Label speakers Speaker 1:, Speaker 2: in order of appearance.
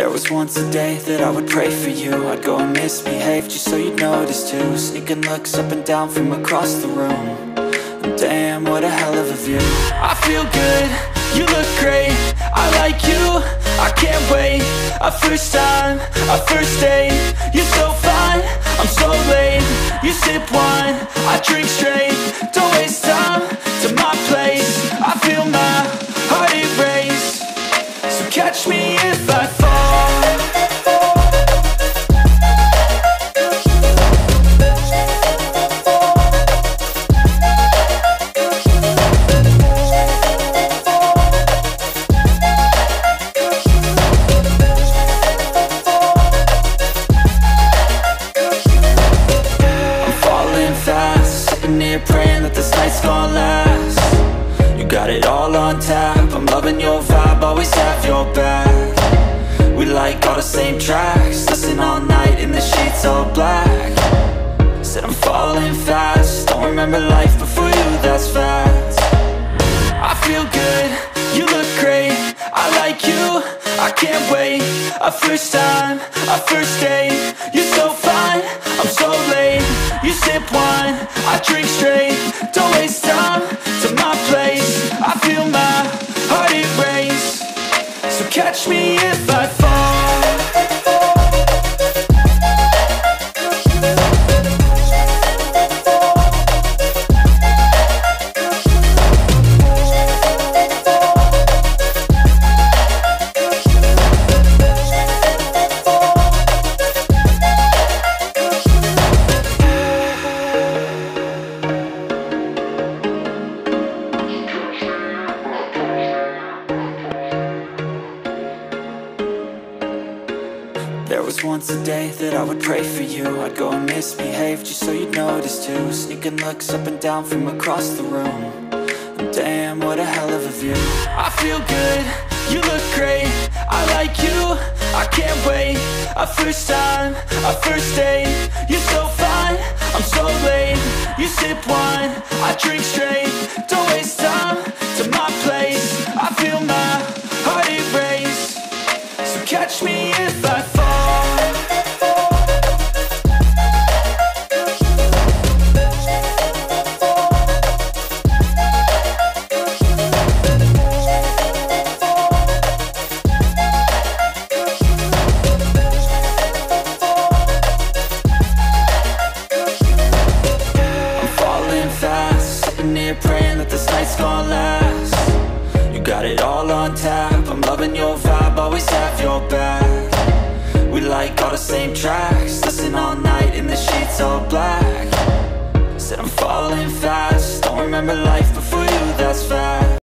Speaker 1: There was once a day that I would pray for you. I'd go and misbehave just so you'd notice too. Sneaking looks up and down from across the room. And damn, what a hell of a view. I feel good, you look great, I like you, I can't wait. A first time, a first date. You're so fine, I'm so late. You sip wine, I drink straight. Don't waste time to my place. I feel my heart erase. So catch me if I fall. Praying that this night's gonna last. You got it all on tap, I'm loving your vibe, always have your back. We like all the same tracks, listen all night in the sheets all black. Said I'm falling fast, don't remember life before you, that's fact. I feel good, you look great, I like you, I can't wait. A first time, a first date. You're so fine, I'm so late. You sip wine, I drink straight. Don't waste time to my place. I feel my heart erase. So catch me if I fall. There was once a day that I would pray for you. I'd go and misbehave just so you'd notice too. Sneaking looks up and down from across the room. And damn, what a hell of a view. I feel good, you look great, I like you, I can't wait. A first time, a first date. You're so fine, I'm so late. You sip wine, I drink straight. Don't waste time to my place. I feel my heart erase. So catch me if I fall. Praying that this night's gonna last. You got it all on tap, I'm loving your vibe, always have your back. We like all the same tracks, listen all night in the sheets all black. Said I'm falling fast, don't remember life before you, that's fact.